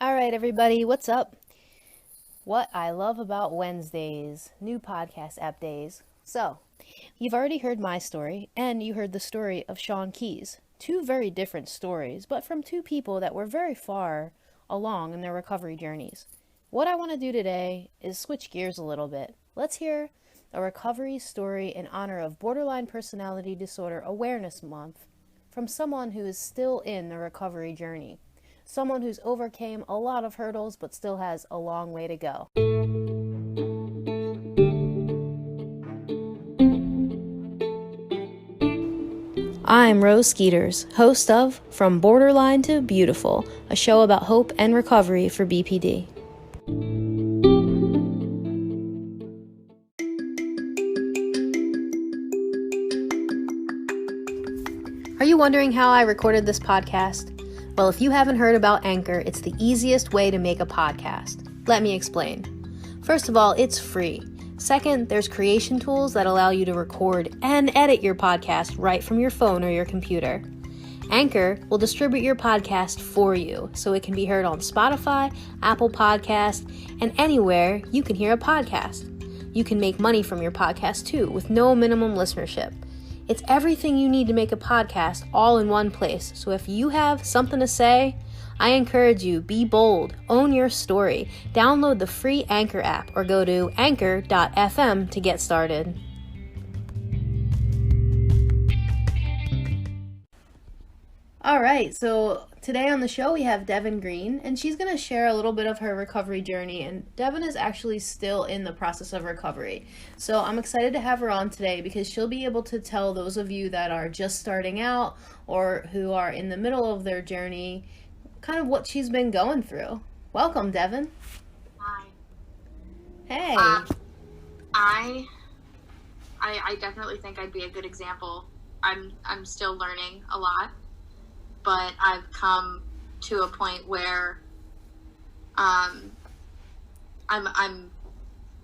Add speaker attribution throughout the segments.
Speaker 1: All right, everybody, what's up? What I love about Wednesdays, new podcast app days. So, you've already heard my story, and you heard the story of Sean Keys. Two very different stories, but from two people that were very far along in their recovery journeys. What I want to do today is switch gears a little bit. Let's hear a recovery story in honor of Borderline Personality Disorder Awareness Month from someone who is still in the recovery journey. Someone who's overcame a lot of hurdles but still has a long way to go. I'm Rose Skeeters, host of From Borderline to Beautiful, a show about hope and recovery for BPD. Are you wondering how I recorded this podcast? Well, if you haven't heard about Anchor, it's the easiest way to make a podcast. Let me explain. First of all, it's free. Second, there's creation tools that allow you to record and edit your podcast right from your phone or your computer. Anchor will distribute your podcast for you, so it can be heard on Spotify, Apple Podcasts, and anywhere you can hear a podcast. You can make money from your podcast too, with no minimum listenership. It's everything you need to make a podcast all in one place. So if you have something to say, I encourage you, be bold, own your story, download the free Anchor app or go to anchor.fm to get started. All right, so today on the show we have Devin Green, and she's going to share a little bit of her recovery journey, and Devin is actually still in the process of recovery. So I'm excited to have her on today because she'll be able to tell those of you that are just starting out or who are in the middle of their journey kind of what she's been going through. Welcome, Devin.
Speaker 2: Hi.
Speaker 1: Hey.
Speaker 2: I definitely think I'd be a good example. I'm still learning a lot, but I've come to a point where I'm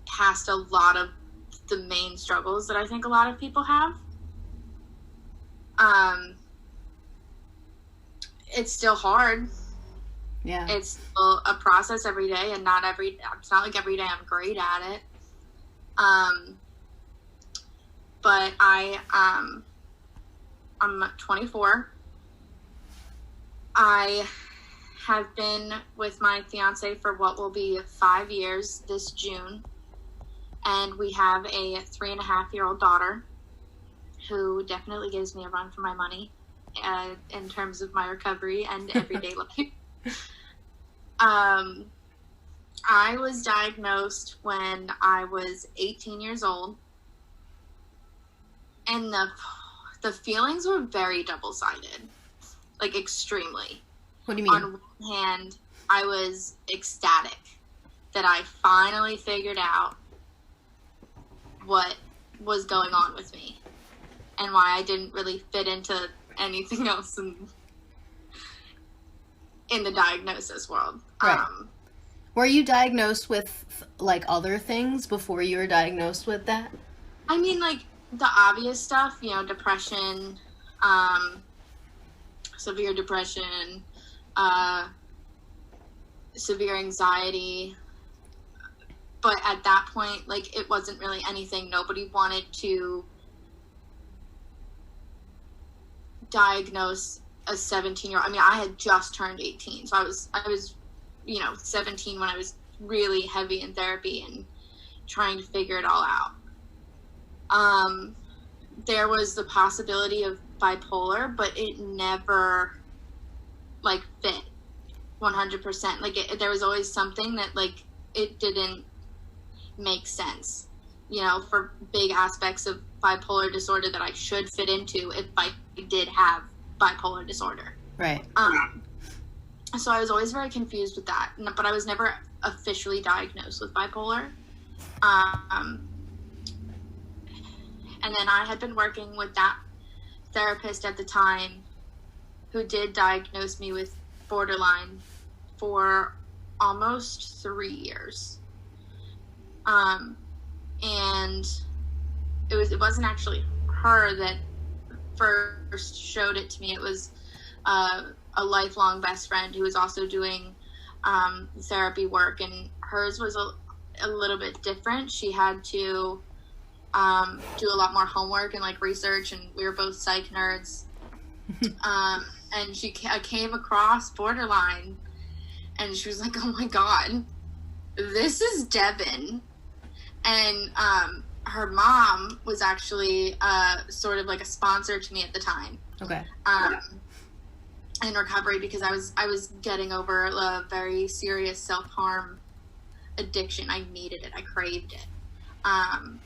Speaker 2: past a lot of the main struggles that I think a lot of people have. It's still hard.
Speaker 1: Yeah.
Speaker 2: It's still a process every day, and it's not like every day I'm great at it. But I'm 24. I have been with my fiance for what will be 5 years this June. And we have a 3.5-year-old daughter who definitely gives me a run for my money in terms of my recovery and everyday life. I was diagnosed when I was 18 years old, and the feelings were very double-sided, like extremely.
Speaker 1: What do you mean?
Speaker 2: On one hand, I was ecstatic that I finally figured out what was going on with me and why I didn't really fit into anything else in the diagnosis world.
Speaker 1: Right. Were you diagnosed with like other things before you were diagnosed with that?
Speaker 2: I mean, like the obvious stuff, depression, severe depression, severe anxiety. But at that point, like, it wasn't really anything. Nobody wanted to diagnose a 17-year-old. I mean, I had just turned 18, so I was 17 when I was really heavy in therapy and trying to figure it all out. There was the possibility of bipolar, but it never, like, fit 100%. Like, there was always something that, like, it didn't make sense, for big aspects of bipolar disorder that I should fit into if I did have bipolar disorder.
Speaker 1: Right.
Speaker 2: So I was always very confused with that, but I was never officially diagnosed with bipolar. And then I had been working with that therapist at the time who did diagnose me with borderline for almost 3 years. And it wasn't actually her that first showed it to me. It was a lifelong best friend who was also doing therapy work, and hers was a little bit different. She had to do a lot more homework and like research, and we were both psych nerds. And I came across borderline, and she was like, "Oh my god, this is Devin." And her mom was actually sort of like a sponsor to me at the time.
Speaker 1: Okay.
Speaker 2: In recovery, because I was getting over a very serious self-harm addiction. I needed it. I craved it. And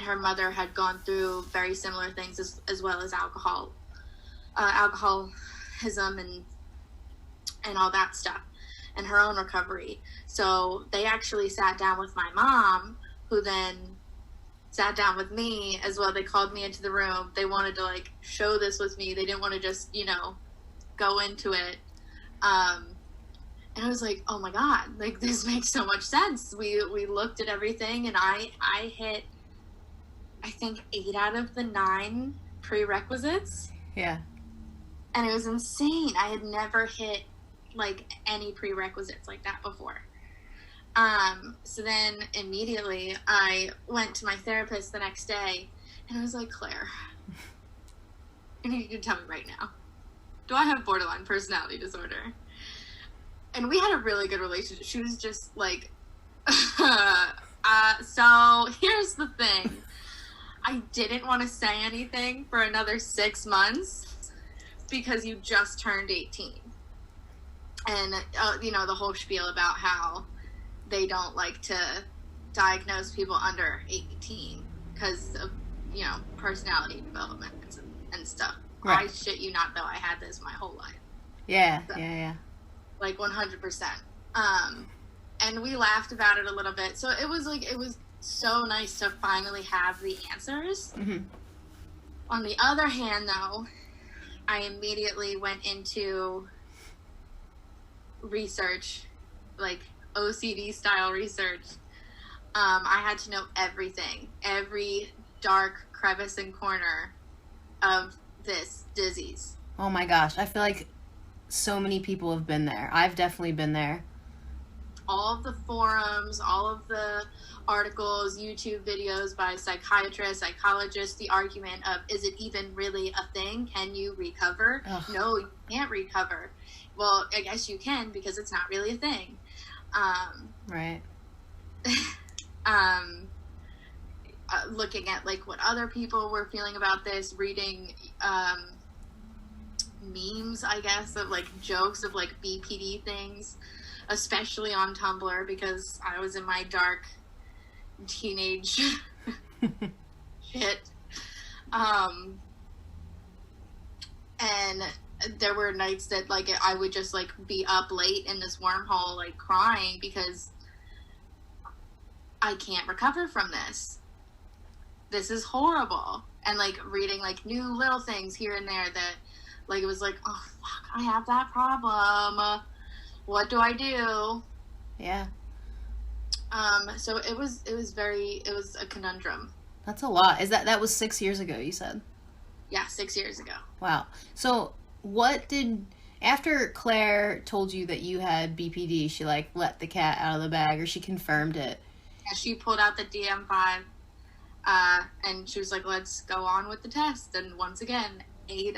Speaker 2: her mother had gone through very similar things as well as alcoholism and all that stuff, and her own recovery. So they actually sat down with my mom, who then sat down with me as well. They called me into the room. They wanted to like show this with me. They didn't want to just, go into it. And I was like, oh my God, like this makes so much sense. We looked at everything, and I hit, I think 8 out of the 9 prerequisites.
Speaker 1: Yeah.
Speaker 2: And it was insane. I had never hit like any prerequisites like that before. So then immediately I went to my therapist the next day, and I was like, Claire, I need you to tell me right now, do I have borderline personality disorder? And we had a really good relationship. She was just like, so here's the thing. I didn't want to say anything for another 6 months because you just turned 18. And, the whole spiel about how they don't like to diagnose people under 18 because of, personality development and stuff. Right. I shit you not, though, I had this my whole life.
Speaker 1: Yeah,
Speaker 2: so,
Speaker 1: yeah.
Speaker 2: Like 100%. And we laughed about it a little bit. So it was so nice to finally have the answers.
Speaker 1: Mm-hmm.
Speaker 2: On the other hand, though, I immediately went into research, like OCD style research. I had to know everything, every dark crevice and corner of this disease.
Speaker 1: Oh my gosh, I feel like so many people have been there. I've definitely been there.
Speaker 2: All of the forums, all of the articles, YouTube videos by psychiatrists, psychologists, the argument of, is it even really a thing? Can you recover?
Speaker 1: Ugh.
Speaker 2: No, you can't recover. Well, I guess you can, because it's not really a thing.
Speaker 1: Right.
Speaker 2: Looking at like what other people were feeling about this, reading memes, I guess, of like jokes of like BPD things, especially on Tumblr, because I was in my dark teenage shit. And there were nights that like I would just like be up late in this wormhole like crying because I can't recover from this. This is horrible. And like reading like new little things here and there that like it was like, oh fuck, I have that problem. What do I do?
Speaker 1: Yeah.
Speaker 2: So it was a conundrum.
Speaker 1: That's a lot. That was 6 years ago, you said?
Speaker 2: Yeah, 6 years ago.
Speaker 1: Wow. So after Claire told you that you had BPD, she like let the cat out of the bag, or she confirmed it?
Speaker 2: Yeah, she pulled out the DM5, and she was like, let's go on with the test. And once again, 8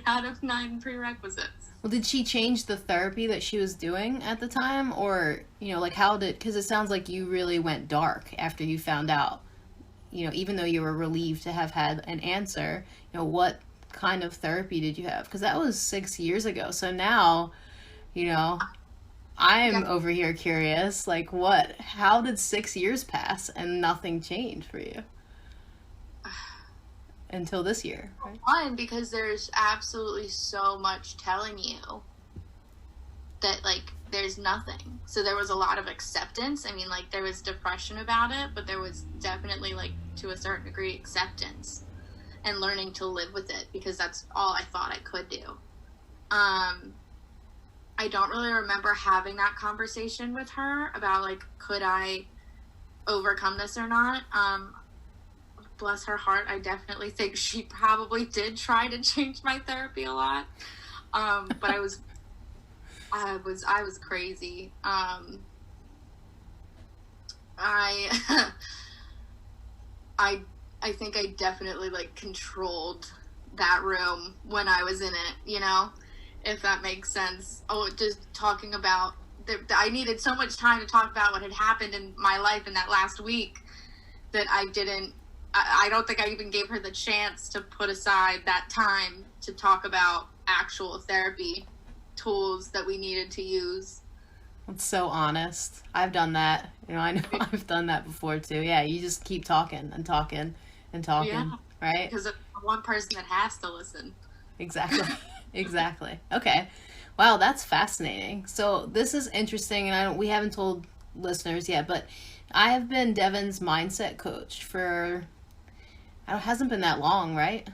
Speaker 2: out of 9 prerequisites.
Speaker 1: Well, did she change the therapy that she was doing at the time? Or, like because it sounds like you really went dark after you found out, even though you were relieved to have had an answer, what kind of therapy did you have? Because that was 6 years ago. So now, I'm over here curious, like how did 6 years pass and nothing changed for you? Until this year, right?
Speaker 2: One, because there's absolutely so much telling you that, like, there's nothing. So there was a lot of acceptance. I mean, like, there was depression about it, but there was definitely, like, to a certain degree, acceptance and learning to live with it, because that's all I thought I could do. I don't really remember having that conversation with her about, like, could I overcome this or not? Bless her heart, I definitely think she probably did try to change my therapy a lot. But I was I was crazy. I I I think I definitely like controlled that room when I was in it, you know, if that makes sense. Oh, just talking about I needed so much time to talk about what had happened in my life in that last week that I don't think I even gave her the chance to put aside that time to talk about actual therapy tools that we needed to use.
Speaker 1: It's so honest. I've done that. I know I've done that before too. Yeah, you just keep talking and talking and talking,
Speaker 2: Yeah,
Speaker 1: right?
Speaker 2: because one person that has to listen.
Speaker 1: Exactly. Exactly. Okay. Wow, that's fascinating. So this is interesting, and we haven't told listeners yet, but I have been Devin's mindset coach for, it hasn't been that long, right?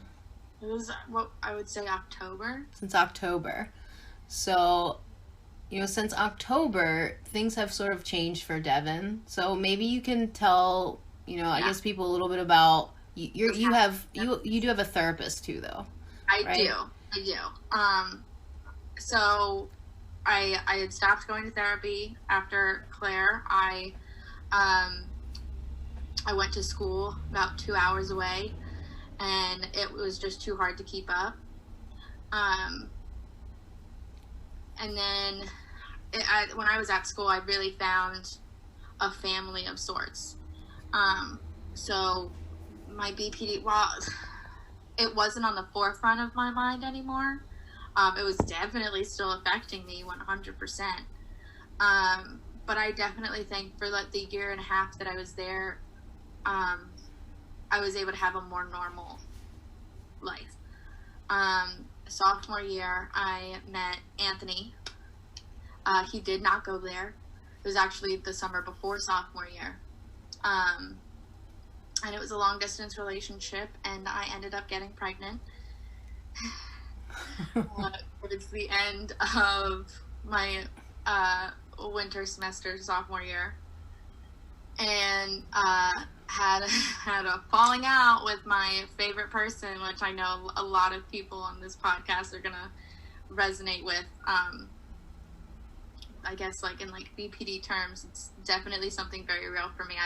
Speaker 2: It was what I would say October.
Speaker 1: Since October. So, since October, things have sort of changed for Devin. So maybe you can tell, I guess people a little bit about you do have a therapist too, though.
Speaker 2: I do. So I had stopped going to therapy after Claire. I went to school about 2 hours away, and it was just too hard to keep up. And then when I was at school, I really found a family of sorts. So my BPD, while it wasn't on the forefront of my mind anymore, it was definitely still affecting me 100%. But I definitely think for like the year and a half that I was there, I was able to have a more normal life. Sophomore year, I met Anthony. He did not go there. It was actually the summer before sophomore year. And it was a long distance relationship, and I ended up getting pregnant. Towards the end of my winter semester sophomore year, and had a falling out with my favorite person, which I know a lot of people on this podcast are gonna resonate with. I guess like in like BPD terms, it's definitely something very real for me.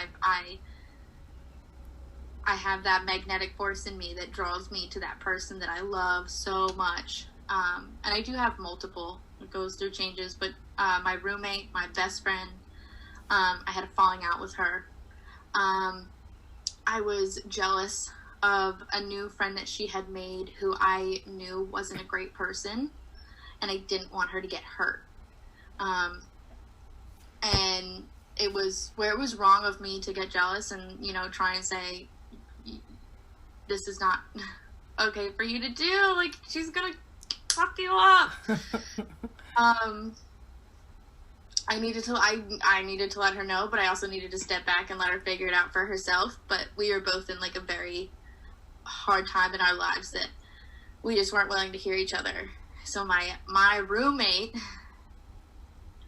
Speaker 2: I have that magnetic force in me that draws me to that person that I love so much. And I do have multiple. It goes through changes, but my roommate, my best friend, I had a falling out with her. I was jealous of a new friend that she had made who I knew wasn't a great person, and I didn't want her to get hurt. And it was where it was wrong of me to get jealous and, try and say, this is not okay for you to do. Like, she's gonna fuck you up. I needed to let her know, but I also needed to step back and let her figure it out for herself. But we were both in like a very hard time in our lives that we just weren't willing to hear each other. So my roommate,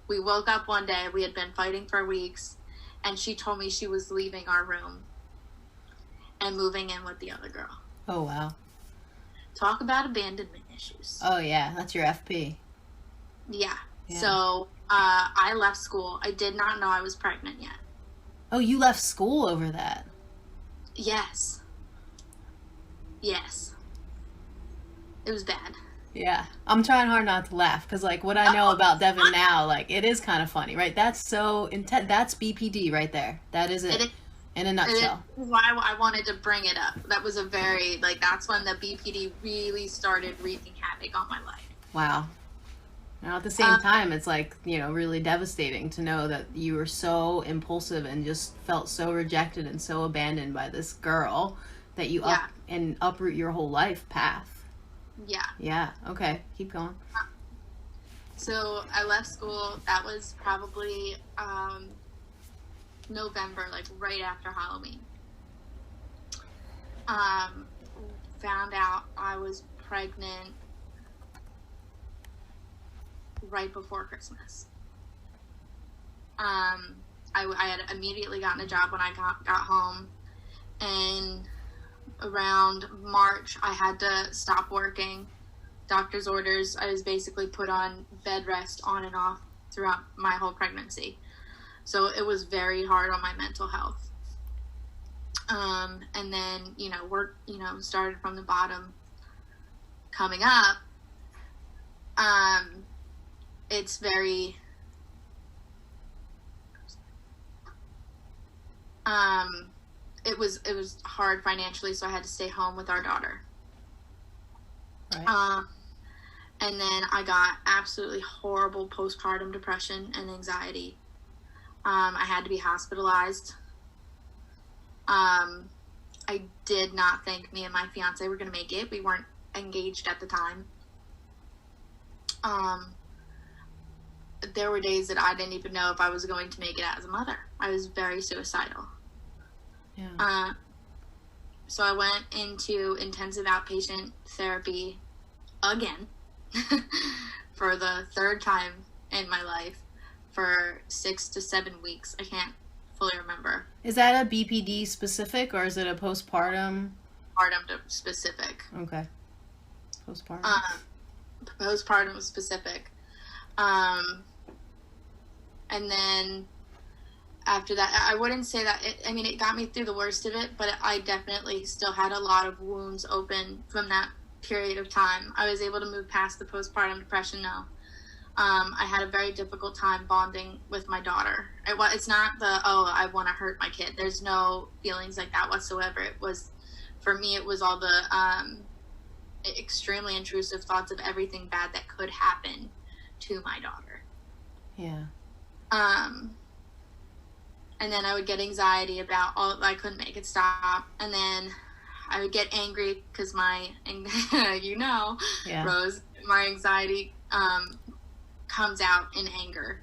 Speaker 2: we woke up one day, we had been fighting for weeks, and she told me she was leaving our room and moving in with the other girl.
Speaker 1: Oh, wow.
Speaker 2: Talk about abandonment issues.
Speaker 1: Oh, yeah. That's your FP.
Speaker 2: Yeah. So, I left school. I did not know I was pregnant yet.
Speaker 1: Oh, you left school over that?
Speaker 2: Yes. It was bad.
Speaker 1: Yeah. I'm trying hard not to laugh because, like, what I know about Devin now, like, it is kind of funny, right? That's so intense. That's BPD right there. That is it. In a nutshell.
Speaker 2: It is why I wanted to bring it up. That was a very, like, that's when the BPD really started wreaking havoc on my life.
Speaker 1: Wow. Now, at the same time, it's like, really devastating to know that you were so impulsive and just felt so rejected and so abandoned by this girl that you uproot your whole life path.
Speaker 2: Yeah.
Speaker 1: Yeah. Okay. Keep going.
Speaker 2: So I left school. That was probably November, like right after Halloween. Found out I was pregnant right before Christmas. I had immediately gotten a job when I got home, and around March I had to stop working doctor's orders. I was basically put on bed rest on and off throughout my whole pregnancy. So it was very hard on my mental health. And then, work, started from the bottom coming up. It's very, it was hard financially, so I had to stay home with our daughter.
Speaker 1: Right.
Speaker 2: And then I got absolutely horrible postpartum depression and anxiety. I had to be hospitalized. I did not think me and my fiance were going to make it. We weren't engaged at the time. There were days that I didn't even know if I was going to make it as a mother. I was very suicidal.
Speaker 1: Yeah.
Speaker 2: So I went into intensive outpatient therapy again for the third time in my life for 6 to 7 weeks. I can't fully remember.
Speaker 1: Is that a BPD specific or is it a postpartum?
Speaker 2: Postpartum specific.
Speaker 1: Okay. Postpartum.
Speaker 2: Postpartum specific. And then after that, I wouldn't say that, it got me through the worst of it, but I definitely still had a lot of wounds open from that period of time. I was able to move past the postpartum depression now. I had a very difficult time bonding with my daughter. It's not I want to hurt my kid. There's no feelings like that whatsoever. For me, it was all the extremely intrusive thoughts of everything bad that could happen to my daughter.
Speaker 1: Yeah.
Speaker 2: And then I would get anxiety about I couldn't make it stop. And then I would get angry because
Speaker 1: Yeah.
Speaker 2: Rose, my anxiety comes out in anger.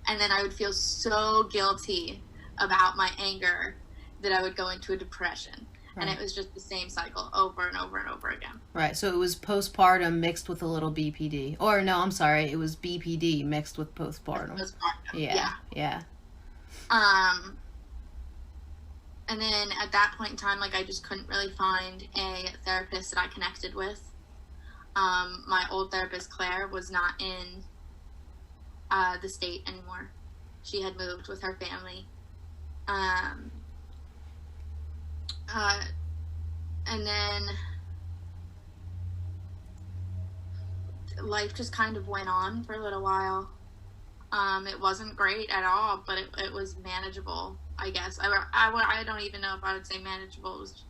Speaker 2: And then I would feel so guilty about my anger that I would go into a depression. Right. And it was just the same cycle over and over and over again.
Speaker 1: Right. So it was postpartum mixed with a little BPD. Or no, I'm sorry. It was BPD mixed with postpartum. Yeah.
Speaker 2: And then at that point in time, I just couldn't really find a therapist that I connected with. My old therapist, Claire, was not in the state anymore. She had moved with her family. And then life just kind of went on for a little while. It wasn't great at all, but it was manageable, I guess. I don't even know if I would say manageable. It was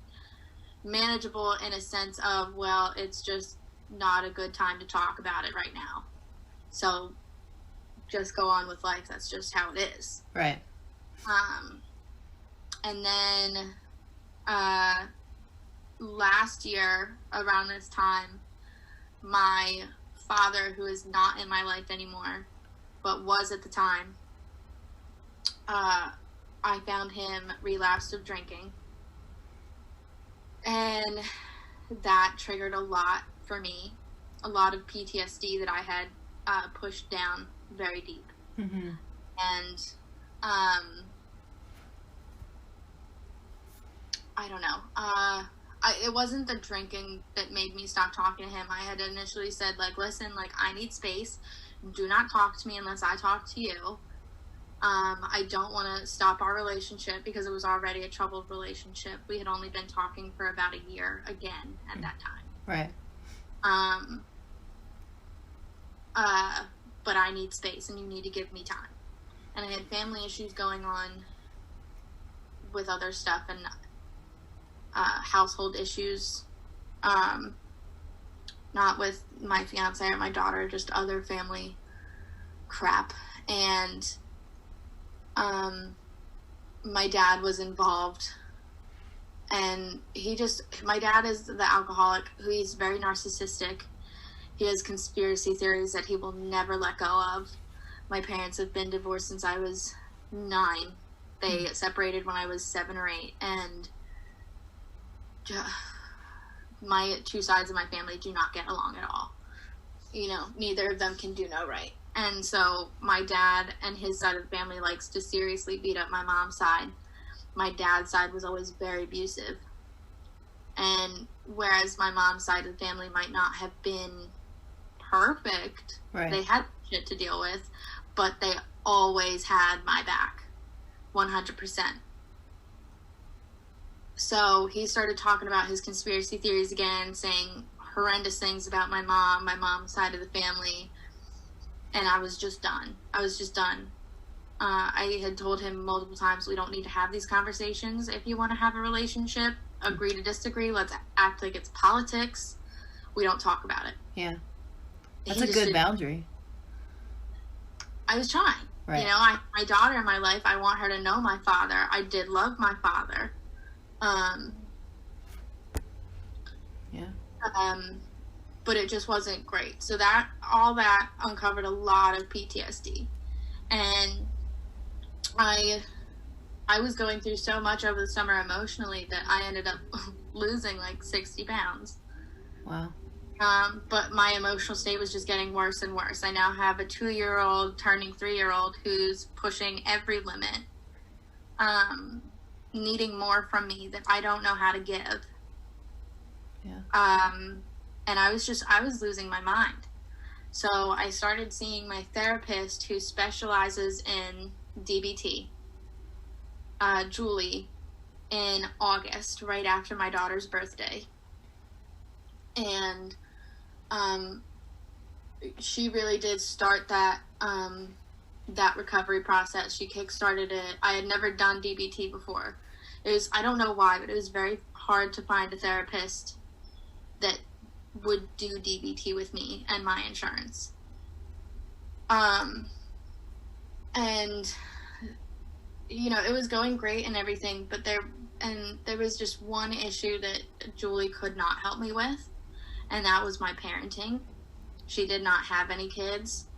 Speaker 2: manageable in a sense of, well, it's just not a good time to talk about it right now. So just go on with life. That's just how it is.
Speaker 1: Right.
Speaker 2: And then last year, around this time, my father, who is not in my life anymore, but was at the time, I found him relapsed of drinking. And that triggered a lot for me, a lot of PTSD that I had pushed down very deep.
Speaker 1: Mm-hmm.
Speaker 2: And I don't know. It wasn't the drinking that made me stop talking to him. I had initially said, listen, I need space. Do not talk to me unless I talk to you. I don't want to stop our relationship because it was already a troubled relationship. We had only been talking for about a year again at that time.
Speaker 1: Right.
Speaker 2: But I need space and you need to give me time. And I had family issues going on with other stuff and household issues. Not with my fiance or my daughter, just other family crap. And my dad was involved. And my dad is the alcoholic who he's very narcissistic. He has conspiracy theories that he will never let go of. My parents have been divorced since I was 9. They separated when I was 7 or 8. And my two sides of my family do not get along at all. Neither of them can do no right. And so my dad and his side of the family likes to seriously beat up my mom's side. My dad's side was always very abusive. And whereas my mom's side of the family might not have been perfect.
Speaker 1: Right.
Speaker 2: They had shit to deal with, but they always had my back. 100%. So he started talking about his conspiracy theories again, saying horrendous things about my mom's side of the family. And I was just done. I had told him multiple times, we don't need to have these conversations. If you want to have a relationship, agree to disagree. Let's act like it's politics. We don't talk about it.
Speaker 1: Yeah. That's a good boundary.
Speaker 2: I was trying.
Speaker 1: Right.
Speaker 2: You know, my daughter in my life, I want her to know my father. I did love my father. But it just wasn't great. So all that uncovered a lot of PTSD. And I was going through so much over the summer emotionally that I ended up losing like 60 pounds.
Speaker 1: Wow.
Speaker 2: But my emotional state was just getting worse and worse. I now have a 2-year-old turning 3-year-old who's pushing every limit, needing more from me that I don't know how to give.
Speaker 1: Yeah.
Speaker 2: And I was losing my mind. So I started seeing my therapist who specializes in DBT, Julie, in August, right after my daughter's birthday. And she really did start that recovery process. She kickstarted it. I had never done DBT before. I don't know why, but it was very hard to find a therapist that would do DBT with me and my insurance. And, you know, it was going great and everything, but there was just one issue that Julie could not help me with, and that was my parenting. She did not have any kids.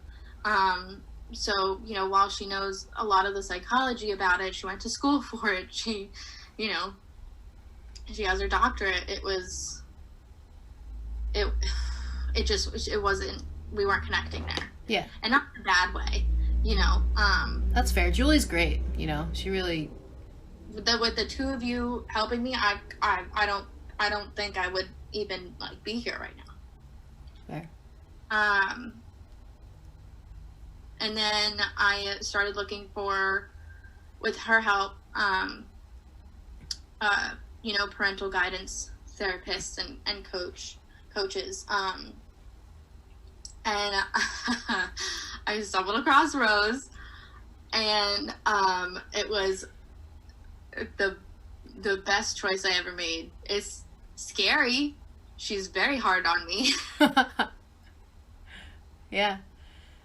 Speaker 2: So, you know, while she knows a lot of the psychology about it, she went to school for it. She, you know, she has her doctorate. It wasn't, we weren't connecting there.
Speaker 1: Yeah.
Speaker 2: And not in a bad way, you know.
Speaker 1: That's fair. Julie's great, you know. She really...
Speaker 2: With the two of you helping me, I don't think I would even, like, be here right now.
Speaker 1: Fair.
Speaker 2: And then I started looking for, with her help, you know, parental guidance therapists and coaches. And I stumbled across Rose, and it was the best choice I ever made. It's scary. She's very hard on me.
Speaker 1: Yeah.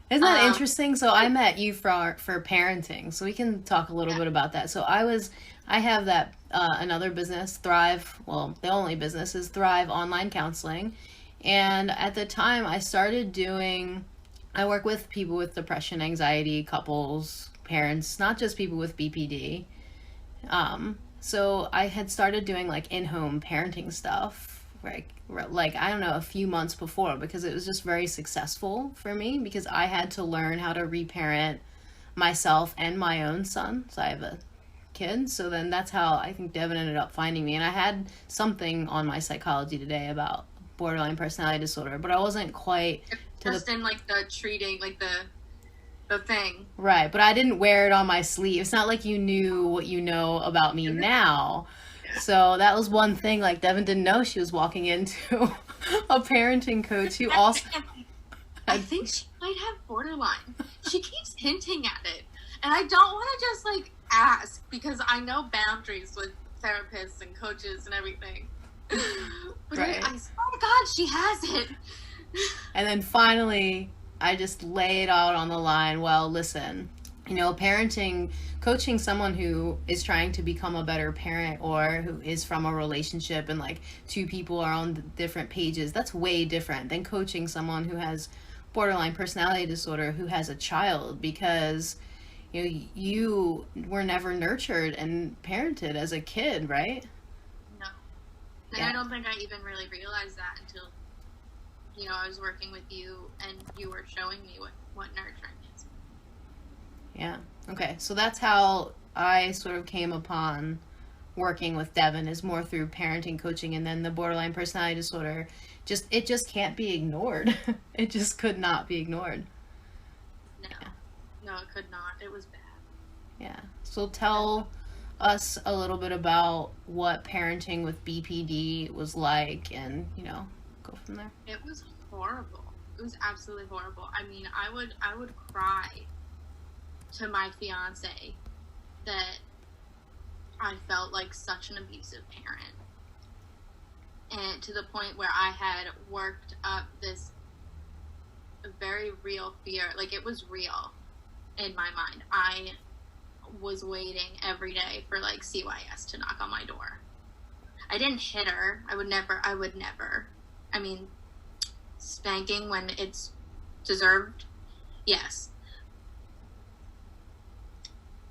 Speaker 1: Isn't that interesting? So I met you for parenting, so we can talk a little bit about that. So I have that another business, Thrive. Well, the only business is Thrive Online Counseling. And at the time I work with people with depression, anxiety, couples, parents, not just people with BPD. So I had started doing like in-home parenting stuff, like I don't know, a few months before, because it was just very successful for me, because I had to learn how to reparent myself and my own son. So I have a kid. So then that's how I think Devin ended up finding me. And I had something on my Psychology Today about borderline personality disorder, but I wasn't quite
Speaker 2: in like the treating, like the thing.
Speaker 1: Right, but I didn't wear it on my sleeve. It's not like you knew what you know about me now. So that was one thing, like Devin didn't know she was walking into a parenting coach who also...
Speaker 2: I think she might have borderline. She keeps hinting at it. And I don't want to just like ask, because I know boundaries with therapists and coaches and everything. But
Speaker 1: right.
Speaker 2: I swear to God, she has it.
Speaker 1: And then finally, I just lay it out on the line. Well, listen, you know, coaching someone who is trying to become a better parent, or who is from a relationship and like two people are on different pages, that's way different than coaching someone who has borderline personality disorder, who has a child, because you know, you were never nurtured and parented as a kid, right?
Speaker 2: No. And yeah. I don't think I even really realized that until, you know, I was working with you and you were showing me what nurturing is.
Speaker 1: Yeah. Okay. So that's how I sort of came upon working with Devin is more through parenting coaching, and then the borderline personality disorder, it just can't be ignored. It just could not be ignored.
Speaker 2: No. Yeah. No, it could not. It was bad.
Speaker 1: Yeah. So tell us a little bit about what parenting with BPD was like, and, go from there.
Speaker 2: It was horrible. It was absolutely horrible. I mean, I would cry to my fiance that I felt like such an abusive parent. And to the point where I had worked up this very real fear. Like, it was real in my mind. I was waiting every day for, like, CYS to knock on my door. I didn't hit her. I would never. I mean, spanking when it's deserved, yes.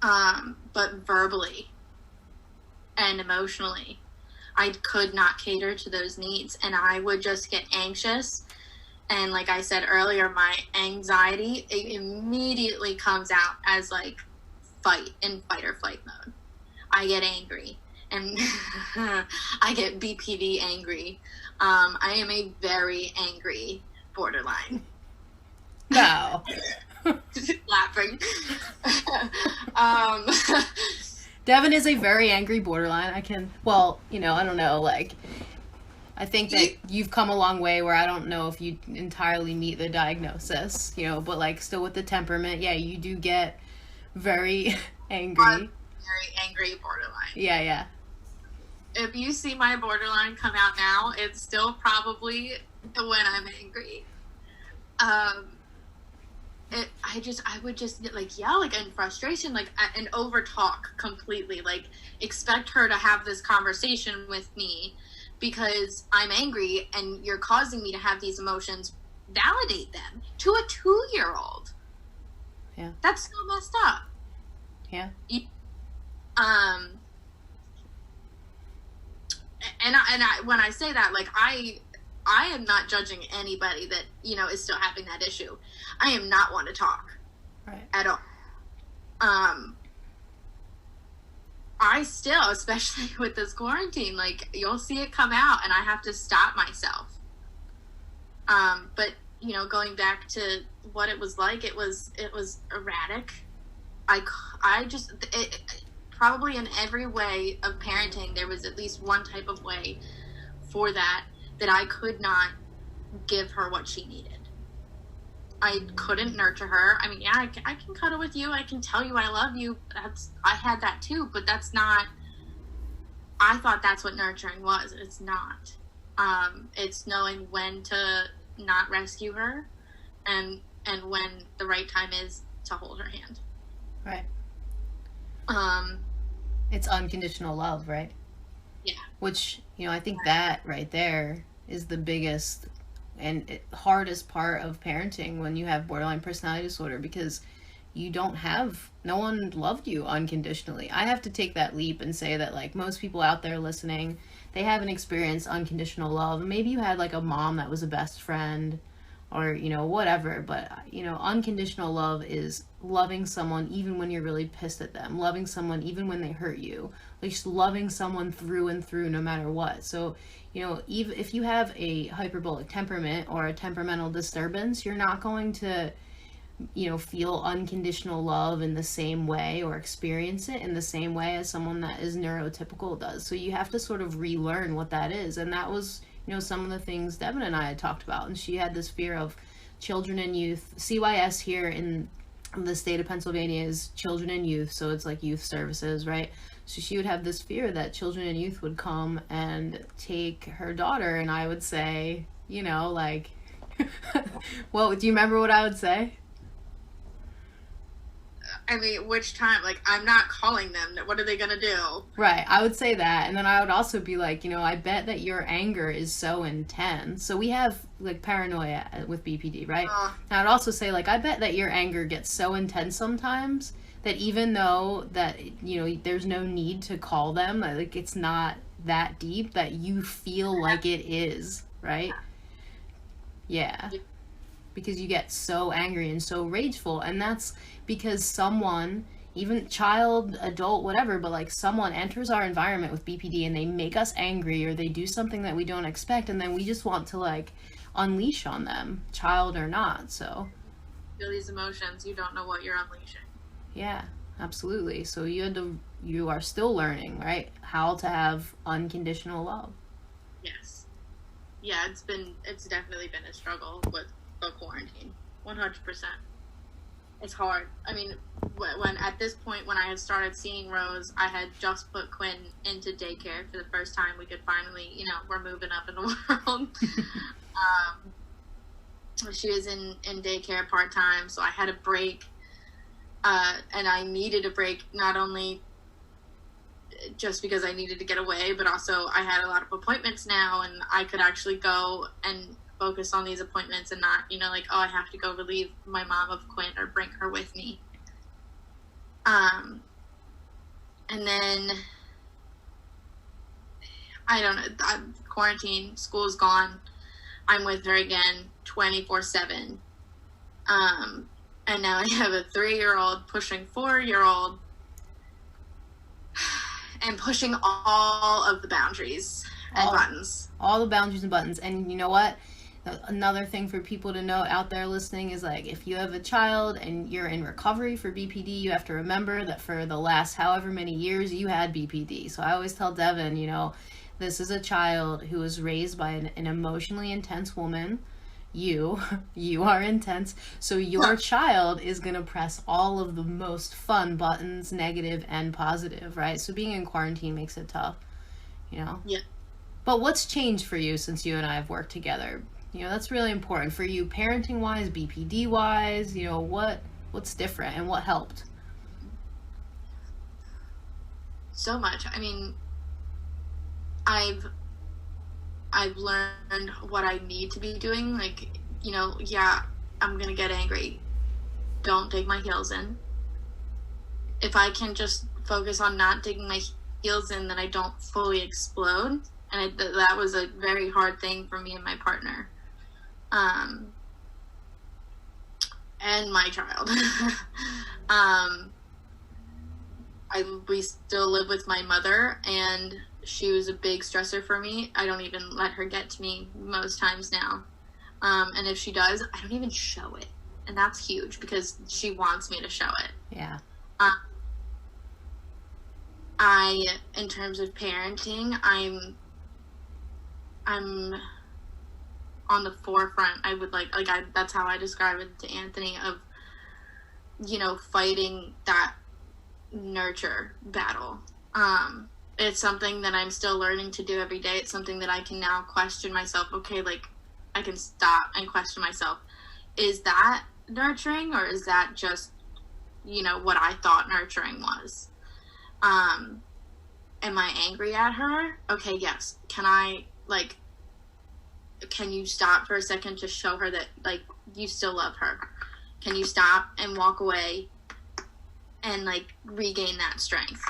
Speaker 2: But verbally and emotionally, I could not cater to those needs, and I would just get anxious. And like I said earlier, my anxiety immediately comes out as like fight or flight mode. I get angry, and I get BPD angry. I am a very angry borderline.
Speaker 1: No.
Speaker 2: Laughing.
Speaker 1: Devin is a very angry borderline. I don't know, like, I think that you've come a long way where I don't know if you entirely meet the diagnosis, but like still with the temperament, yeah, you do get very angry.
Speaker 2: I'm very angry borderline.
Speaker 1: Yeah.
Speaker 2: If you see my borderline come out now, it's still probably when I'm angry. I would just like yell, like, in frustration, like, and over talk completely, like, expect her to have this conversation with me because I'm angry and you're causing me to have these emotions. Validate them to a 2-year-old.
Speaker 1: Yeah.
Speaker 2: That's so messed up.
Speaker 1: Yeah.
Speaker 2: And I when I say that, like, I am not judging anybody that, is still having that issue. I am not one to talk.
Speaker 1: Right.
Speaker 2: At all. I still, especially with this quarantine, like, you'll see it come out and I have to stop myself. But, going back to what it was like, it was erratic. Probably in every way of parenting, there was at least one type of way for that I could not give her what she needed. I couldn't nurture her. I mean, yeah, I can cuddle with you. I can tell you I love you. I had that too, but that's not, I thought that's what nurturing was. It's not. It's knowing when to not rescue her and when the right time is to hold her hand.
Speaker 1: Right. It's unconditional love, right?
Speaker 2: Yeah.
Speaker 1: Which, I think that right there is the biggest and hardest part of parenting when you have borderline personality disorder, because no one loved you unconditionally. I have to take that leap and say that, like, most people out there listening, they haven't experienced unconditional love. Maybe you had like a mom that was a best friend or, whatever, but, unconditional love is loving someone even when you're really pissed at them, loving someone even when they hurt you, like, just loving someone through and through no matter what. So, even if you have a hyperbolic temperament or a temperamental disturbance, you're not going to, feel unconditional love in the same way or experience it in the same way as someone that is neurotypical does. So you have to sort of relearn what that is. And that was, some of the things Devin and I had talked about. And she had this fear of children and youth. CYS here in the state of Pennsylvania is children and youth. So it's like youth services, right? So she would have this fear that children and youth would come and take her daughter. And I would say, like, well, do you remember what I would say?
Speaker 2: I mean, which time? Like, I'm not calling them. What are they going to do? Right.
Speaker 1: I would say that. And then I would also be like, I bet that your anger is so intense. So we have, like, paranoia with BPD, right? And I would also say, like, I bet that your anger gets so intense sometimes that even though that, there's no need to call them, like, it's not that deep, that you feel like it is, right? Yeah. Because you get so angry and so rageful, and that's because someone, even child, adult, whatever, but like someone enters our environment with BPD and they make us angry or they do something that we don't expect, and then we just want to like unleash on them, child or not. So
Speaker 2: feel these emotions, you don't know what you're unleashing.
Speaker 1: Yeah, absolutely. So you are still learning, right? How to have unconditional love.
Speaker 2: Yes. Yeah, it's definitely been a struggle with the quarantine. 100%. It's hard. I mean, when at this point, when I had started seeing Rose, I had just put Quinn into daycare for the first time. We could finally, we're moving up in the world. She was in daycare part-time, so I had a break. And I needed a break, not only just because I needed to get away, but also I had a lot of appointments now, and I could actually go and focus on these appointments and not, like, oh, I have to go relieve my mom of Quinn or bring her with me. And then, I don't know, quarantine, school's gone. I'm with her again 24/7. And now I have a 3-year-old pushing 4-year-old and pushing all of the boundaries and buttons.
Speaker 1: All the boundaries and buttons. And you know what? Another thing for people to know out there listening is, like, if you have a child and you're in recovery for BPD, you have to remember that for the last however many years you had BPD. So I always tell Devin, this is a child who was raised by an emotionally intense woman. You are intense, so your child is going to press all of the most fun buttons, negative and positive, right? So being in quarantine makes it tough, Yeah. But what's changed for you since you and I have worked together? That's really important for you, parenting-wise, BPD-wise. What's different and what helped?
Speaker 2: So much. I mean, I've learned what I need to be doing. Like, I'm going to get angry. Don't dig my heels in. If I can just focus on not digging my heels in, then I don't fully explode. And that was a very hard thing for me and my partner. And my child. We still live with my mother, and she was a big stressor for me. I don't even let her get to me most times now. And if she does, I don't even show it. And that's huge because she wants me to show it.
Speaker 1: Yeah.
Speaker 2: In terms of parenting, I'm on the forefront. I would that's how I describe it to Anthony, of, fighting that nurture battle. It's something that I'm still learning to do every day. It's something that I can now question myself. Okay, I can stop and question myself. Is that nurturing, or is that just, what I thought nurturing was? Am I angry at her? Okay, yes. Can you stop for a second to show her that, you still love her? Can you stop and walk away and, regain that strength?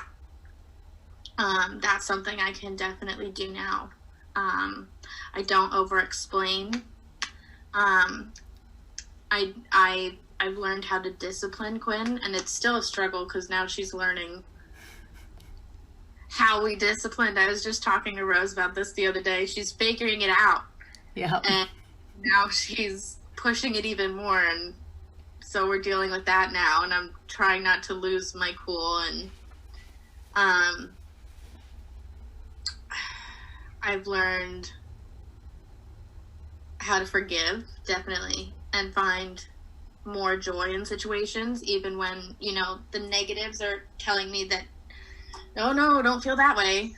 Speaker 2: That's something I can definitely do now. I don't over-explain. I've learned how to discipline Quinn, and it's still a struggle because now she's learning how we disciplined. I was just talking to Rose about this the other day. She's figuring it out.
Speaker 1: Yeah.
Speaker 2: And now she's pushing it even more, and so we're dealing with that now, and I'm trying not to lose my cool, and I've learned how to forgive, definitely, and find more joy in situations, even when, the negatives are telling me that, no, don't feel that way.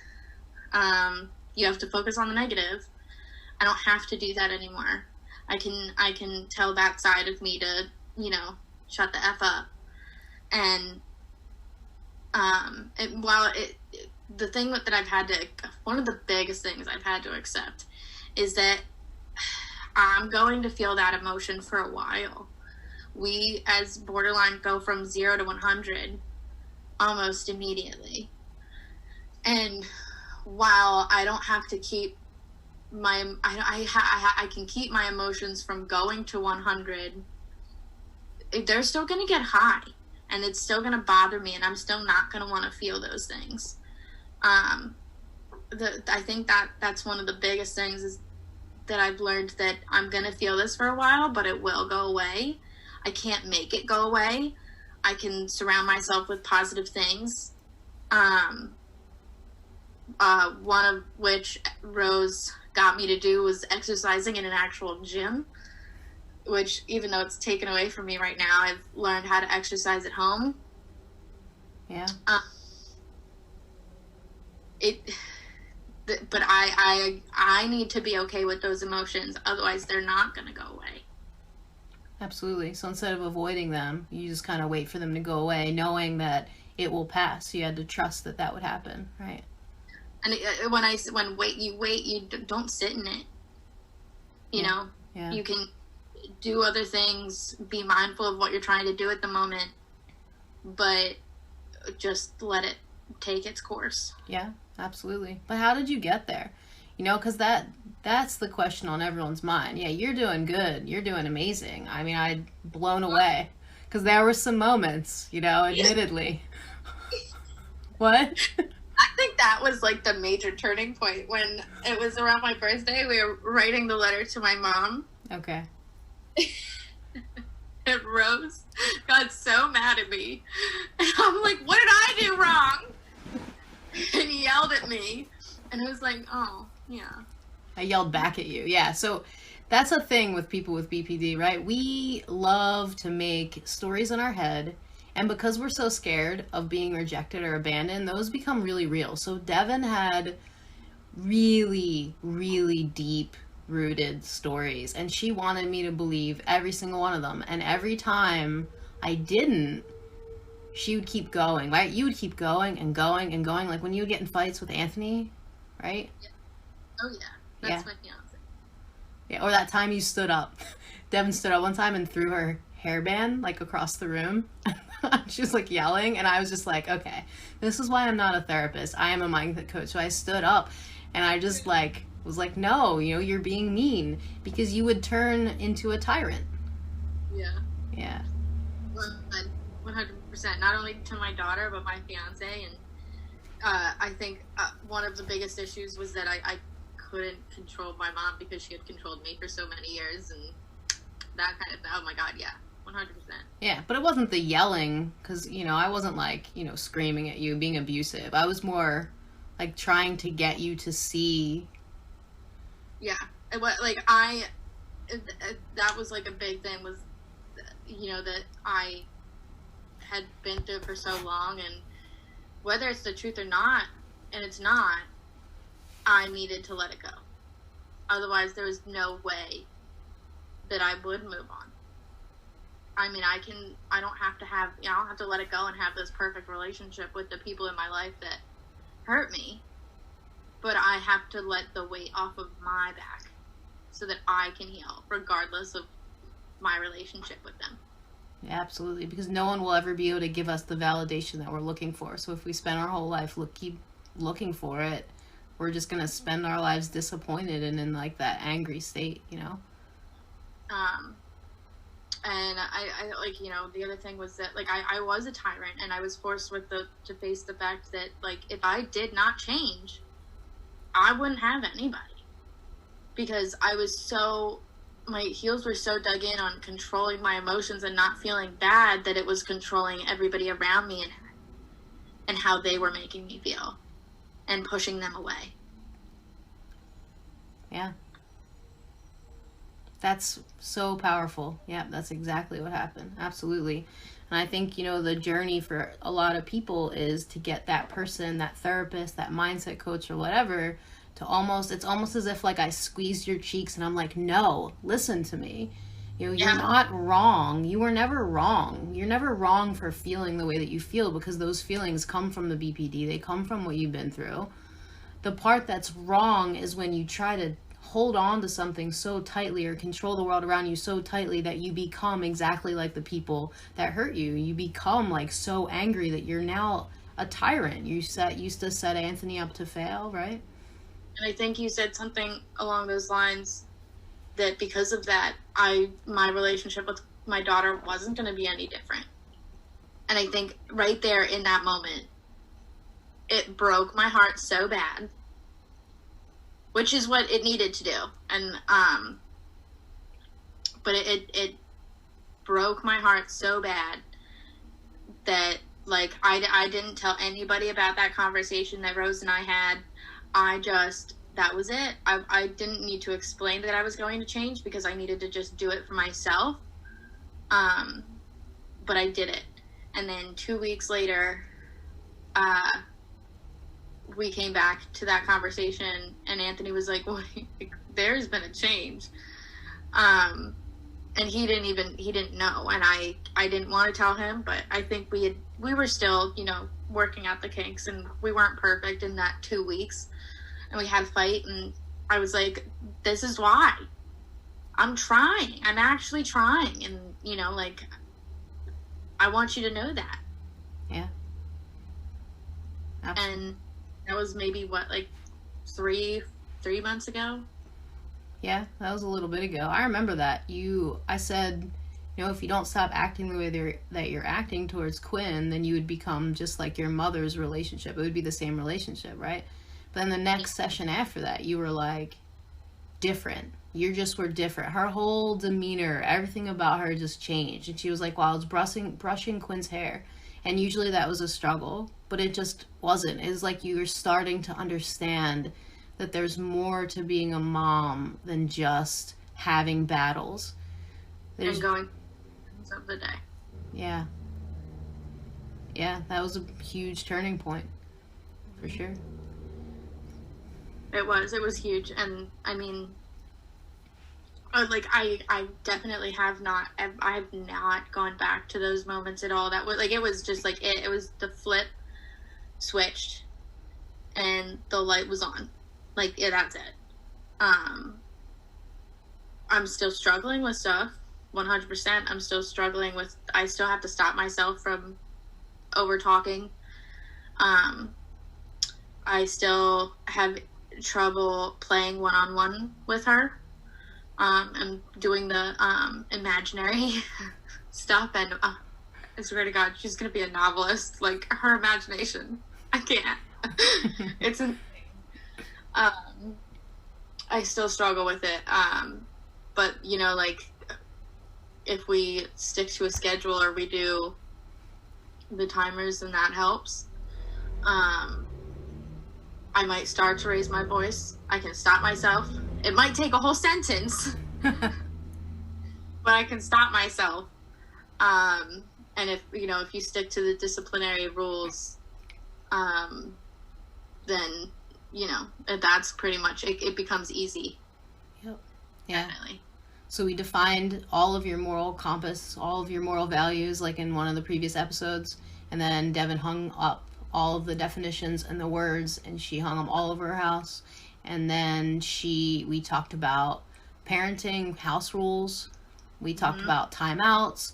Speaker 2: You have to focus on the negative. I don't have to do that anymore. I can tell that side of me to, shut the F up. And the thing that I've had to, one of the biggest things I've had to accept is that I'm going to feel that emotion for a while. We, as borderline, go from 0 to 100 almost immediately. And while I don't have to keep I can keep my emotions from going to 100, they're still going to get high. and it's still going to bother me, and I'm still not going to want to feel those things. I think that's one of the biggest things is that I've learned, that I'm going to feel this for a while, but it will go away. I can't make it go away. I can surround myself with positive things. One of which Rose got me to do was exercising in an actual gym, which, even though it's taken away from me right now, I've learned how to exercise at home.
Speaker 1: Yeah.
Speaker 2: But I need to be okay with those emotions, otherwise they're not going to go away.
Speaker 1: Absolutely. So instead of avoiding them, you just kind of wait for them to go away, knowing that it will pass. You had to trust that would happen, right?
Speaker 2: And you don't sit in it. You know, you can do other things, be mindful of what you're trying to do at the moment, but just let it take its course.
Speaker 1: Yeah, absolutely. But how did you get there? You know, because that's the question on everyone's mind. Yeah, you're doing good. You're doing amazing. I mean, I'm blown away. Because there were some moments, you know, admittedly. What?
Speaker 2: I think that was like the major turning point when it was around my birthday. We were writing the letter to my mom.
Speaker 1: Okay.
Speaker 2: And Rose got so mad at me. And I'm like, what did I do wrong? And he yelled at me. And I was like, oh, yeah.
Speaker 1: I yelled back at you. Yeah, so that's a thing with people with BPD, right? We love to make stories in our head. And because we're so scared of being rejected or abandoned, those become really real. So Devin had really, really deep-rooted stories. And she wanted me to believe every single one of them. And every time I didn't, she would keep going, right? You would keep going and going and going. Like when you would get in fights with Anthony, right?
Speaker 2: Yeah. Oh, yeah. That's my fiance.
Speaker 1: Yeah, or that time you stood up. Devin stood up one time and threw her hairband, like, across the room. She was, like, yelling, and I was just like, okay, this is why I'm not a therapist. I am a mindset coach. So I stood up, and I just, like, was like, no, you know, you're being mean, because you would turn into a tyrant.
Speaker 2: Yeah.
Speaker 1: Yeah.
Speaker 2: 100%. Not only to my daughter, but my fiance. And I think one of the biggest issues was that I couldn't control my mom because she had controlled me for so many years, and that kind of, oh my God, yeah. 100%.
Speaker 1: Yeah, but it wasn't the yelling, because, you know, I wasn't, like, you know, screaming at you, being abusive. I was more, like, trying to get you to see.
Speaker 2: Yeah. Like, that was, like, a big thing was, you know, that I had been through for so long, and whether it's the truth or not, and it's not, I needed to let it go. Otherwise, there was no way that I would move on. I mean, I don't have to have, you know, I don't have to let it go and have this perfect relationship with the people in my life that hurt me. But I have to let the weight off of my back so that I can heal, regardless of my relationship with them.
Speaker 1: Yeah, absolutely, because no one will ever be able to give us the validation that we're looking for. So if we spend our whole life keep looking for it, we're just going to spend our lives disappointed and in, like, that angry state, you know?
Speaker 2: And I like, you know, the other thing was that, like, I was a tyrant, and I was forced to face the fact that, like, if I did not change, I wouldn't have anybody. Because I was so, my heels were so dug in on controlling my emotions and not feeling bad that it was controlling everybody around me and how they were making me feel and pushing them away.
Speaker 1: Yeah. That's so powerful. Yeah, that's exactly what happened. Absolutely. And I think, you know, the journey for a lot of people is to get that person, that therapist, that mindset coach or whatever, to it's almost as if, like, I squeezed your cheeks and I'm like, no, listen to me. You know, you're not wrong. You were never wrong. You're never wrong for feeling the way that you feel, because those feelings come from the BPD. They come from what you've been through. The part that's wrong is when you try to hold on to something so tightly or control the world around you so tightly that you become exactly like the people that hurt you. You become, like, so angry that you're now a tyrant. You used to set Anthony up to fail, right?
Speaker 2: And I think you said something along those lines, that because of that, my relationship with my daughter wasn't going to be any different. And I think right there in that moment, it broke my heart so bad, which is what it needed to do. And, but it broke my heart so bad that, like, I didn't tell anybody about that conversation that Rose and I had. That was it. I didn't need to explain that I was going to change because I needed to just do it for myself. But I did it. And then 2 weeks later, we came back to that conversation, and Anthony was like, well, there's been a change. And he didn't know. And I didn't want to tell him, but I think we were still, working out the kinks, and we weren't perfect in that 2 weeks. And we had a fight, and I was like, this is why. I'm trying. I'm actually trying. And, I want you to know that.
Speaker 1: Yeah. Absolutely.
Speaker 2: And that was maybe, three months ago?
Speaker 1: Yeah, that was a little bit ago. I remember that. I said, if you don't stop acting the way that you're acting towards Quinn, then you would become just like your mother's relationship. It would be the same relationship, right? But then the next session after that, you were like, different. You just were different. Her whole demeanor, everything about her just changed. And she was like, well, I was brushing Quinn's hair. And usually that was a struggle, but it just wasn't. It was like you were starting to understand that there's more to being a mom than just having battles.
Speaker 2: And going of the day.
Speaker 1: Yeah. Yeah, that was a huge turning point. For sure.
Speaker 2: It was huge. And I mean, I definitely have not gone back to those moments at all. That was it was just it was the flip switched and the light was on. That's it. I'm still struggling with stuff. 100%. I'm still struggling with, I still have to stop myself from over talking. I still have trouble playing one-on-one with her. I'm doing the imaginary stuff, and I swear to God, she's gonna be a novelist. Her imagination, I can't. It's an I still struggle with it. But if we stick to a schedule or we do the timers, then that helps. I might start to raise my voice. I can stop myself. It might take a whole sentence, but I can stop myself. And if you stick to the disciplinary rules, then, that's pretty much it. It becomes easy.
Speaker 1: Yep. Yeah.
Speaker 2: Definitely.
Speaker 1: So we defined all of your moral compass, all of your moral values, like in one of the previous episodes. And then Devin hung up all of the definitions and the words, and she hung them all over her house. And then we talked about parenting, house rules. We talked about timeouts.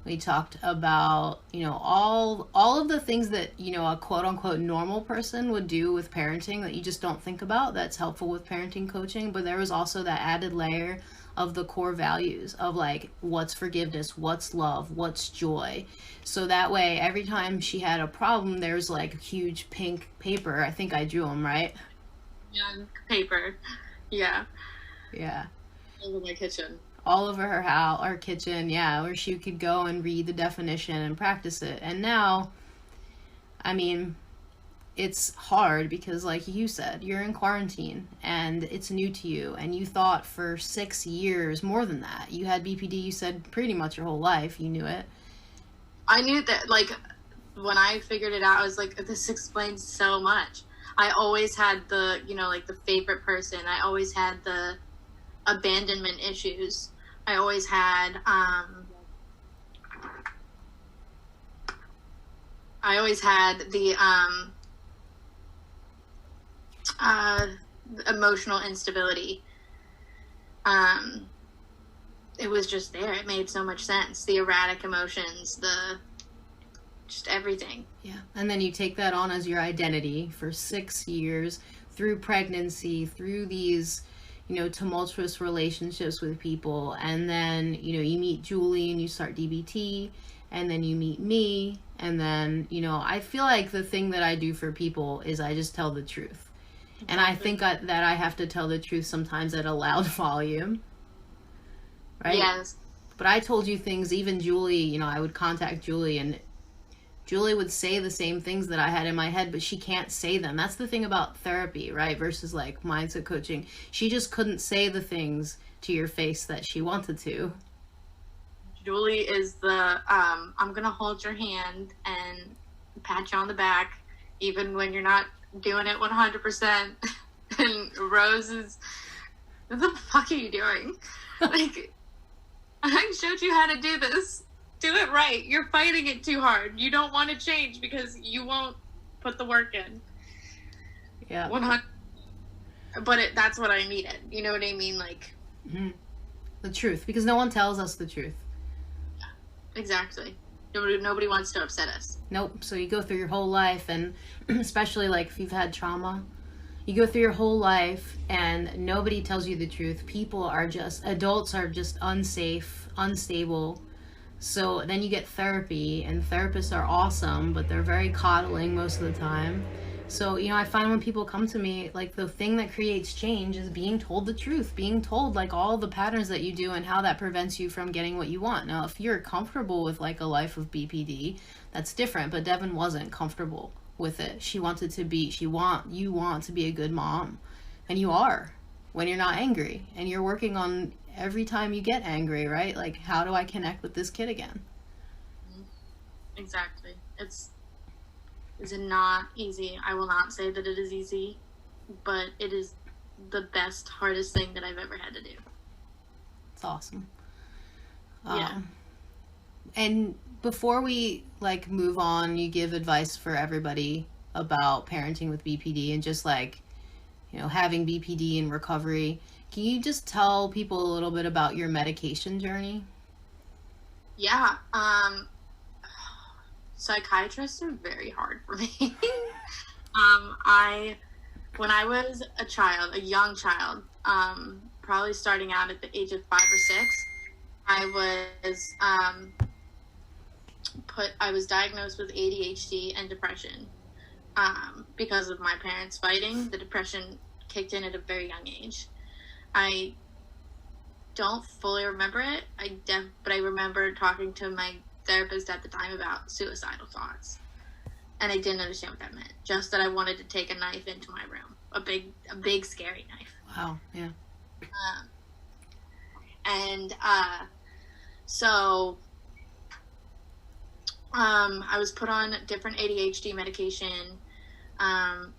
Speaker 1: We talked about, all of the things that, a quote unquote normal person would do with parenting that you just don't think about. That's helpful with parenting coaching. But there was also that added layer of the core values of what's forgiveness, what's love, what's joy. So that way, every time she had a problem, there's a huge pink paper. I think I drew them, right?
Speaker 2: Yeah, paper. Yeah.
Speaker 1: Yeah.
Speaker 2: Over my kitchen.
Speaker 1: All over her house, our kitchen, yeah, where she could go and read the definition and practice it. And now, I mean, it's hard because, like you said, you're in quarantine and it's new to you. And you thought for 6 years, more than that, you had BPD, you said pretty much your whole life, you knew it.
Speaker 2: I knew that, when I figured it out, I was like, this explains so much. I always had the, the favorite person. I always had the abandonment issues. I always had the emotional instability. It was just there. It made so much sense. The erratic emotions, just everything.
Speaker 1: Yeah. And then you take that on as your identity for 6 years through pregnancy, through these tumultuous relationships with people, and then you meet Julie and you start DBT, and then you meet me And then, you know, I feel like the thing that I do for people is I just tell the truth. And I think that I have to tell the truth sometimes at a loud volume. Right?
Speaker 2: Yes.
Speaker 1: But I told you things, even Julie, you know, I would contact Julie and Julie would say the same things that I had in my head, but she can't say them. That's the thing about therapy, right? Versus like mindset coaching. She just couldn't say the things to your face that she wanted to.
Speaker 2: Julie is the, I'm going to hold your hand and pat you on the back, even when you're not doing it 100%. And Rose is, what the fuck are you doing? Like, I showed you how to do this. Do it right. You're fighting it too hard. You don't want to change because you won't put the work in.
Speaker 1: Yeah.
Speaker 2: 100. But that's what I needed. You know what I mean? Like,
Speaker 1: the truth, because no one tells us the truth.
Speaker 2: Exactly. Nobody wants to upset us.
Speaker 1: Nope. So you go through your whole life, and especially like if you've had trauma, you go through your whole life and nobody tells you the truth. Adults are just unsafe, unstable. So then you get therapy, and therapists are awesome, but they're very coddling most of the time. So, you know, I find when people come to me, like, the thing that creates change is being told the truth, being told, like, all the patterns that you do and how that prevents you from getting what you want. Now, if you're comfortable with, like, a life of BPD, that's different, but Devin wasn't comfortable with it. You want to be a good mom, and you are when you're not angry, and you're working on every time you get angry, right? Like, how do I connect with this kid again?
Speaker 2: Exactly. It's not easy. I will not say that it is easy, but it is the best, hardest thing that I've ever had to do.
Speaker 1: It's awesome.
Speaker 2: Yeah.
Speaker 1: And before we, like, move on, you give advice for everybody about parenting with BPD and just, like, you know, having BPD and recovery. Can you just tell people a little bit about your medication journey?
Speaker 2: Yeah. Psychiatrists are very hard for me. When I was a young child, probably starting out at the age of 5 or 6, I was diagnosed with ADHD and depression. Because of my parents fighting, the depression kicked in at a very young age. I don't fully remember it. But I remember talking to my therapist at the time about suicidal thoughts, and I didn't understand what that meant. Just that I wanted to take a knife into my room, a big scary knife.
Speaker 1: Wow. Yeah.
Speaker 2: So I was put on different ADHD medication, and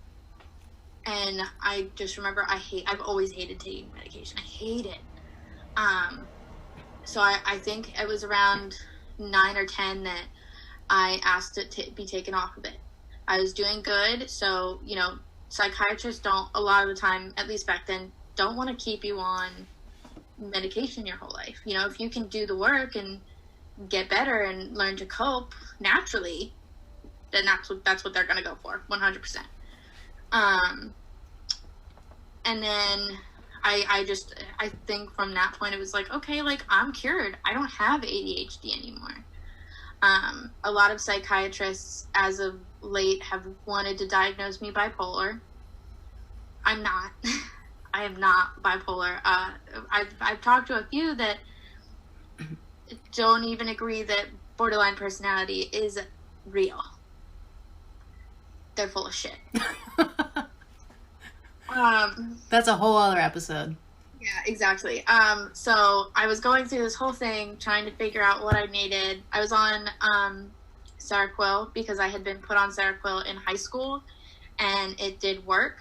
Speaker 2: I just remember I've always hated taking medication. I hate it. So I think it was around 9 or 10 that I asked it to be taken off of it. I was doing good, so, you know, psychiatrists don't, a lot of the time, at least back then, don't want to keep you on medication your whole life. You know, if you can do the work and get better and learn to cope naturally, then that's what they're going to go for, 100%. And then I think from that point it was like, okay, like, I'm cured. I don't have ADHD anymore. A lot of psychiatrists as of late have wanted to diagnose me bipolar. I'm not. I am not bipolar. I've talked to a few that don't even agree that borderline personality is real. They're full of shit.
Speaker 1: That's a whole other episode.
Speaker 2: Yeah, exactly. So I was going through this whole thing, trying to figure out what I needed. I was on Seroquel because I had been put on Seroquel in high school, and it did work.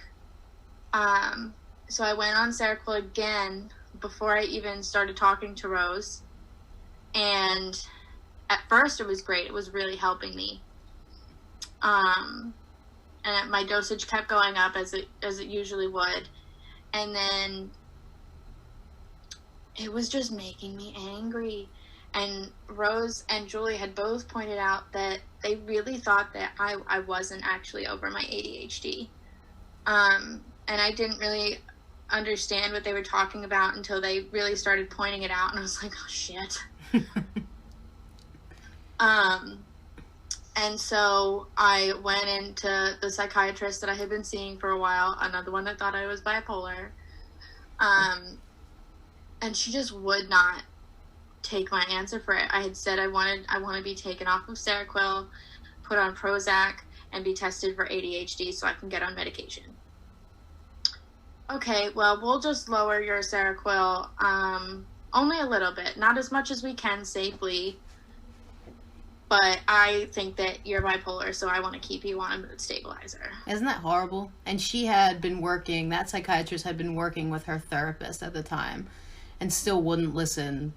Speaker 2: So I went on Seroquel again before I even started talking to Rose. And at first it was great. It was really helping me. And my dosage kept going up as it usually would. And then it was just making me angry. And Rose and Julie had both pointed out that they really thought that I wasn't actually over my ADHD. And I didn't really understand what they were talking about until they really started pointing it out. And I was like, oh, shit. And so I went into the psychiatrist that I had been seeing for a while, another one that thought I was bipolar. And she just would not take my answer for it. I had said I want to be taken off of Seroquel, put on Prozac, and be tested for ADHD so I can get on medication. Okay, well, we'll just lower your Seroquel only a little bit, not as much as we can safely. But I think that you're bipolar, so I want to keep you on a mood stabilizer.
Speaker 1: Isn't that horrible? And that psychiatrist had been working with her therapist at the time and still wouldn't listen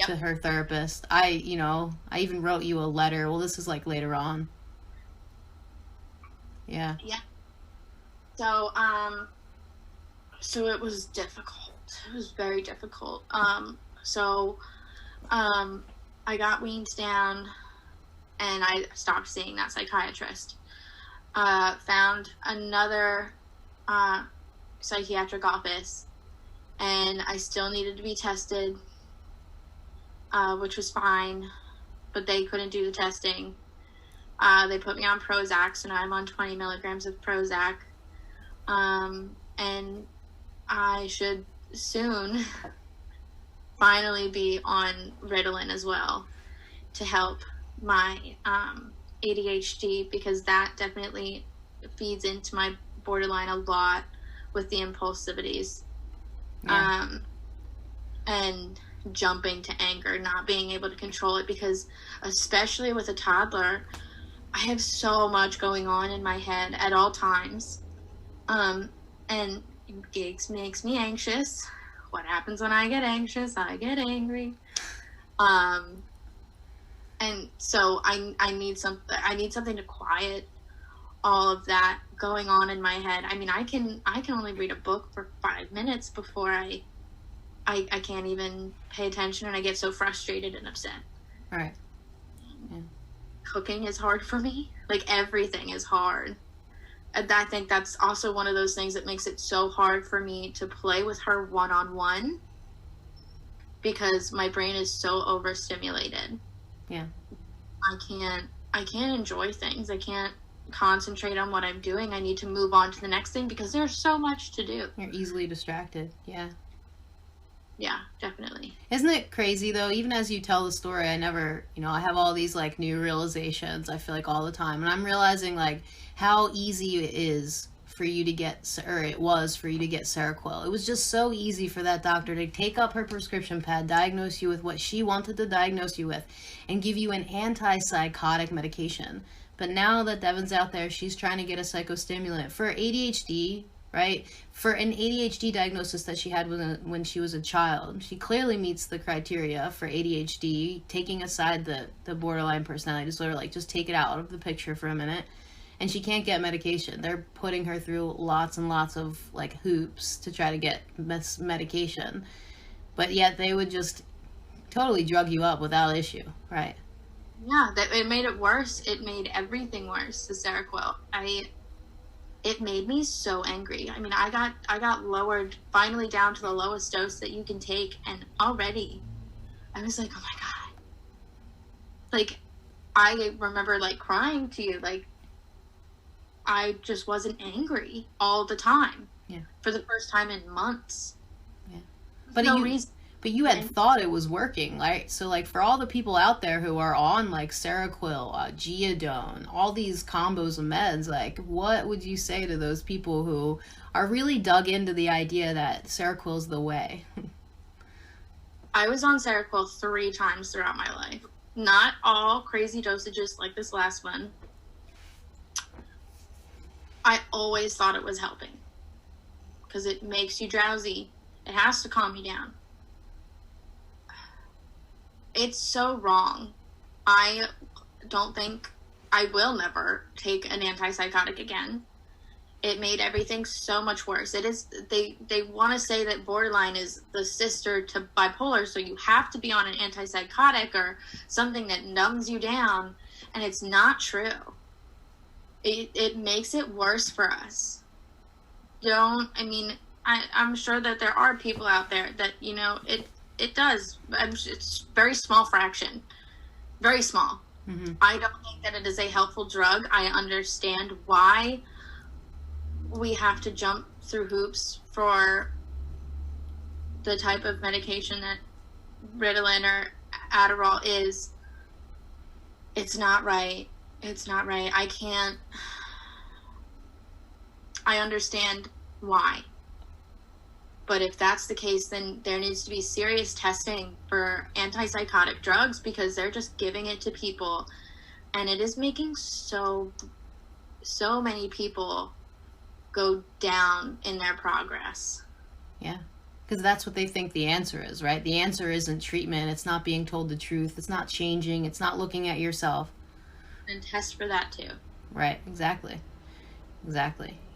Speaker 1: to her therapist. I even wrote you a letter. Well, this is like later on. Yeah.
Speaker 2: Yeah. So it was difficult. It was very difficult. I got weaned down, and I stopped seeing that psychiatrist. Found another psychiatric office, and I still needed to be tested, which was fine, but they couldn't do the testing. They put me on Prozac, so now I'm on 20 milligrams of Prozac, and I should soon finally be on Ritalin as well to help my ADHD, because that definitely feeds into my borderline a lot with the impulsivities. And jumping to anger, not being able to control it, because especially with a toddler, I have so much going on in my head at all times. And it makes me anxious. What happens when I get anxious? I get angry. And so I need something to quiet all of that going on in my head. I mean, I can only read a book for 5 minutes before I can't even pay attention, and I get so frustrated and upset.
Speaker 1: Right. Yeah.
Speaker 2: Cooking is hard for me. Like, everything is hard. And I think that's also one of those things that makes it so hard for me to play with her one-on-one, because my brain is so overstimulated.
Speaker 1: Yeah.
Speaker 2: I can't enjoy things. I can't concentrate on what I'm doing. I need to move on to the next thing because there's so much to do.
Speaker 1: You're easily distracted. Yeah.
Speaker 2: Yeah, definitely.
Speaker 1: Isn't it crazy though? Even as you tell the story, I have all these like new realizations, I feel like, all the time. And I'm realizing like how easy it is for you to get, or it was for you to get Seroquel. It was just so easy for that doctor to take up her prescription pad, diagnose you with what she wanted to diagnose you with, and give you an antipsychotic medication. But now that Devin's out there, she's trying to get a psychostimulant for ADHD, right? For an ADHD diagnosis that she had when she was a child. She clearly meets the criteria for ADHD, taking aside the borderline personality disorder, like just take it out of the picture for a minute. And she can't get medication. They're putting her through lots and lots of like hoops to try to get medication. But yet they would just totally drug you up without issue, right?
Speaker 2: Yeah, it made it worse. It made everything worse, the Seroquel. It made me so angry. I mean, I got lowered finally down to the lowest dose that you can take, and already I was like, oh my God. Like, I remember like crying to you, like, I just wasn't angry all the time.
Speaker 1: Yeah.
Speaker 2: For the first time in months.
Speaker 1: Yeah.
Speaker 2: But
Speaker 1: you had thought it was working, right? So, like, for all the people out there who are on, like, Seroquel, Geodone, all these combos of meds, like, what would you say to those people who are really dug into the idea that Seroquel's the way?
Speaker 2: I was on Seroquel 3 times throughout my life. Not all crazy dosages like this last one. I always thought it was helping because it makes you drowsy. It has to calm you down. It's so wrong. I don't think I will never take an antipsychotic again. It made everything so much worse. It is, they want to say that borderline is the sister to bipolar, so you have to be on an antipsychotic or something that numbs you down, and it's not true. It makes it worse for us. I'm sure that there are people out there that, it does. It's very small fraction. Very small.
Speaker 1: Mm-hmm.
Speaker 2: I don't think that it is a helpful drug. I understand why we have to jump through hoops for the type of medication that Ritalin or Adderall is. It's not right. It's not right. I understand why. But if that's the case, then there needs to be serious testing for antipsychotic drugs, because they're just giving it to people. And it is making so many people go down in their progress.
Speaker 1: Yeah. Because that's what they think the answer is, right? The answer isn't treatment. It's not being told the truth. It's not changing. It's not looking at yourself.
Speaker 2: And test for that too.
Speaker 1: Right. Exactly.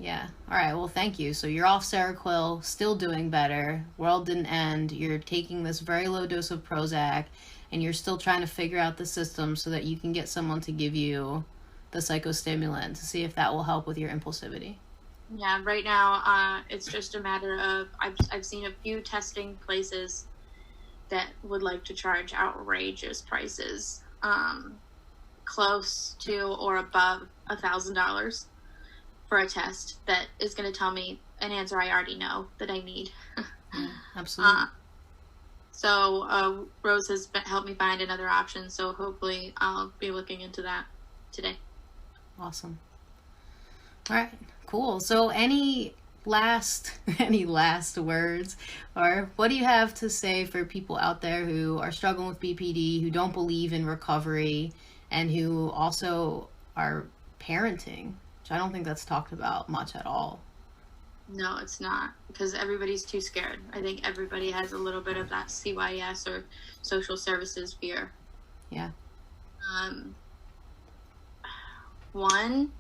Speaker 1: Yeah. All right. Well, thank you. So you're off Seroquel, still doing better. World didn't end. You're taking this very low dose of Prozac, and you're still trying to figure out the system so that you can get someone to give you the psychostimulant to see if that will help with your impulsivity.
Speaker 2: Yeah, right now, it's just a matter of, I've seen a few testing places that would like to charge outrageous prices, close to or above $1,000 for a test that is going to tell me an answer I already know that I need.
Speaker 1: Absolutely.
Speaker 2: So Rose has helped me find another option, so hopefully I'll be looking into that today.
Speaker 1: Awesome. All right, cool. So any last words, or what do you have to say for people out there who are struggling with BPD, who don't believe in recovery, and who also are parenting, which I don't think that's talked about much at all?
Speaker 2: No, it's not, because everybody's too scared. I think everybody has a little bit of that CYS or social services fear.
Speaker 1: Yeah.
Speaker 2: One,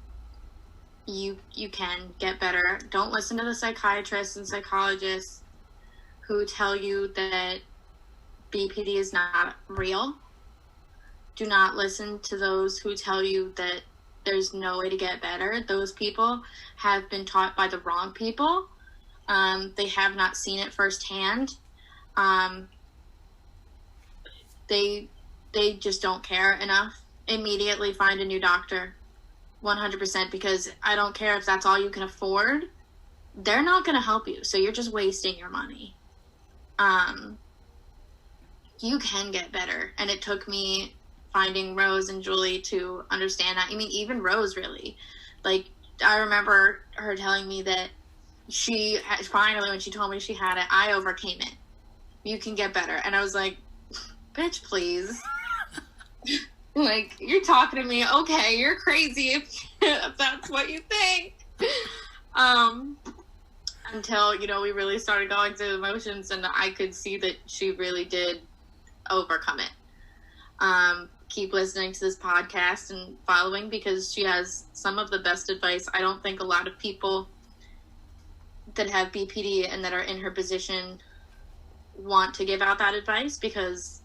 Speaker 2: you can get better. Don't listen to the psychiatrists and psychologists who tell you that BPD is not real. Do not listen to those who tell you that there's no way to get better. Those people have been taught by the wrong people. They have not seen it firsthand. They just don't care enough. Immediately find a new doctor. 100%, because I don't care if that's all you can afford. They're not going to help you, so you're just wasting your money. You can get better, and it took me finding Rose and Julie to understand that. I mean, even Rose, really. Like, I remember her telling me that she finally, when she told me she had it, I overcame it. You can get better. And I was like, bitch, please. Like, you're talking to me. Okay, you're crazy if that's what you think. Until, we really started going through the motions, and I could see that she really did overcome it. Keep listening to this podcast and following, because she has some of the best advice. I don't think a lot of people that have BPD and that are in her position want to give out that advice, because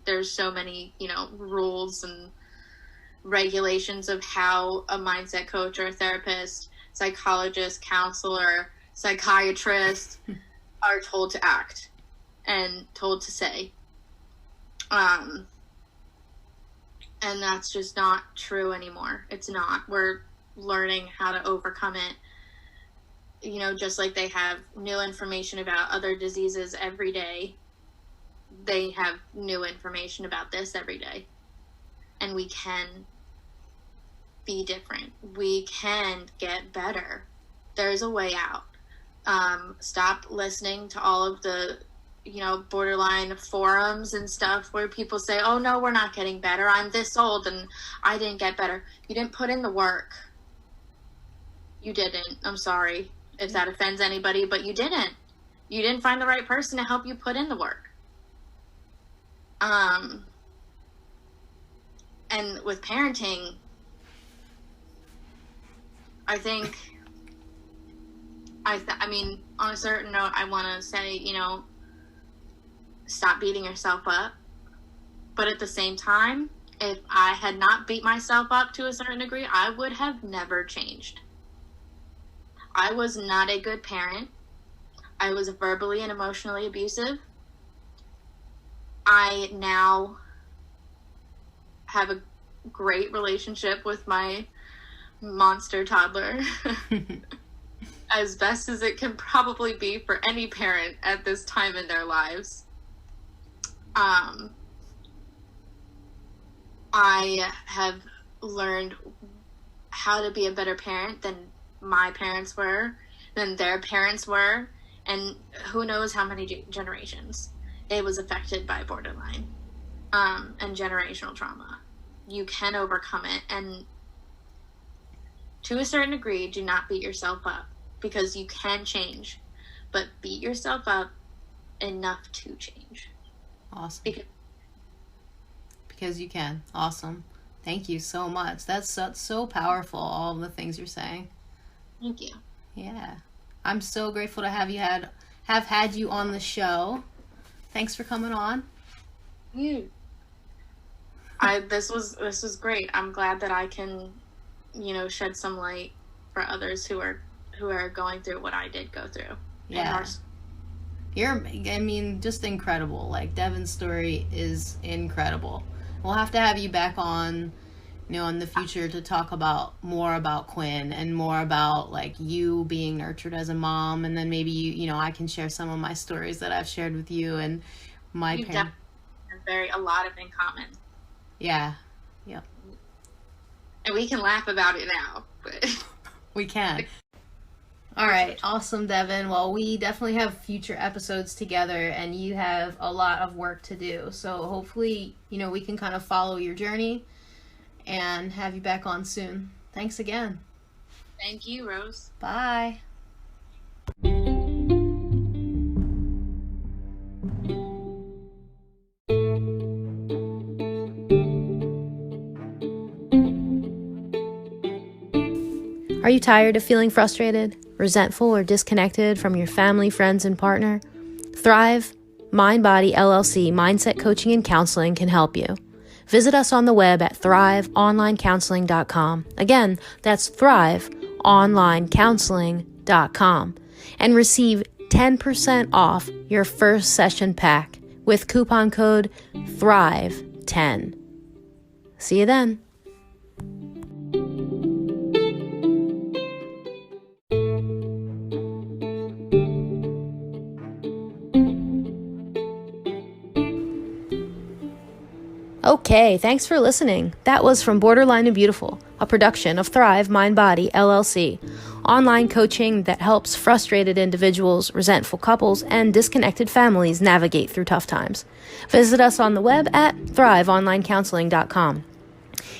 Speaker 2: there's so many, rules and regulations of how a mindset coach or a therapist, psychologist, counselor, psychiatrist are told to act and told to say. And that's just not true anymore. It's not. We're learning how to overcome it. Just like they have new information about other diseases every day, they have new information about this every day. And we can be different. We can get better. There's a way out. Stop listening to all of the, borderline forums and stuff where people say, oh no, we're not getting better. I'm this old and I didn't get better. You didn't put in the work. You didn't. I'm sorry if that offends anybody, but you didn't. You didn't find the right person to help you put in the work. And with parenting, I think, I mean, on a certain note, I want to say, stop beating yourself up. But at the same time, if I had not beat myself up to a certain degree, I would have never changed. I was not a good parent. I was verbally and emotionally abusive. I now have a great relationship with my monster toddler. As best as it can probably be for any parent at this time in their lives. I have learned how to be a better parent than my parents were, than their parents were, and who knows how many generations it was affected by borderline and generational trauma. You can overcome it, and to a certain degree, do not beat yourself up, because you can change, but beat yourself up enough to change.
Speaker 1: Awesome. Because you can. Awesome. Thank you so much. That's so powerful, all of the things you're saying.
Speaker 2: Thank you.
Speaker 1: Yeah. I'm so grateful to have had you on the show. Thanks for coming on.
Speaker 2: This was great. I'm glad that I can, shed some light for others who are going through what I did go through.
Speaker 1: Yeah. Just incredible. Like, Devin's story is incredible. We'll have to have you back on, in the future to talk more about Quinn and more about, like, you being nurtured as a mom. And then maybe I can share some of my stories that I've shared with you and my parents.
Speaker 2: Have a lot of in common.
Speaker 1: Yeah. Yep.
Speaker 2: And we can laugh about it now, but
Speaker 1: we can. All right. Awesome, Devin. Well, we definitely have future episodes together, and you have a lot of work to do. So hopefully, we can kind of follow your journey and have you back on soon. Thanks again.
Speaker 2: Thank you, Rose.
Speaker 1: Bye. Are you tired of feeling frustrated, resentful, or disconnected from your family, friends, and partner? Thrive Mind Body LLC Mindset Coaching and Counseling can help you. Visit us on the web at thriveonlinecounseling.com. Again, that's thriveonlinecounseling.com. And receive 10% off your first session pack with coupon code THRIVE10. See you then. Okay, thanks for listening. That was From Borderline to Beautiful, a production of Thrive Mind Body LLC, online coaching that helps frustrated individuals, resentful couples, and disconnected families navigate through tough times. Visit us on the web at thriveonlinecounseling.com.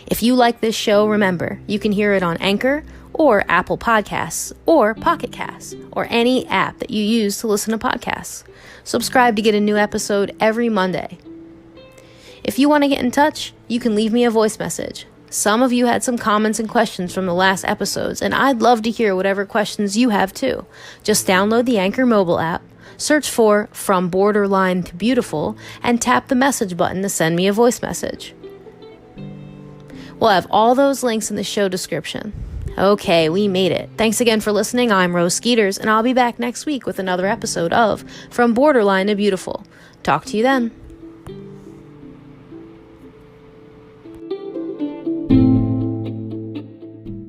Speaker 1: If you like this show, remember, you can hear it on Anchor or Apple Podcasts or Pocket Casts or any app that you use to listen to podcasts. Subscribe to get a new episode every Monday. If you want to get in touch, you can leave me a voice message. Some of you had some comments and questions from the last episodes, and I'd love to hear whatever questions you have too. Just download the Anchor mobile app, search for From Borderline to Beautiful, and tap the message button to send me a voice message. We'll have all those links in the show description. Okay, we made it. Thanks again for listening. I'm Rose Skeeters, and I'll be back next week with another episode of From Borderline to Beautiful. Talk to you then.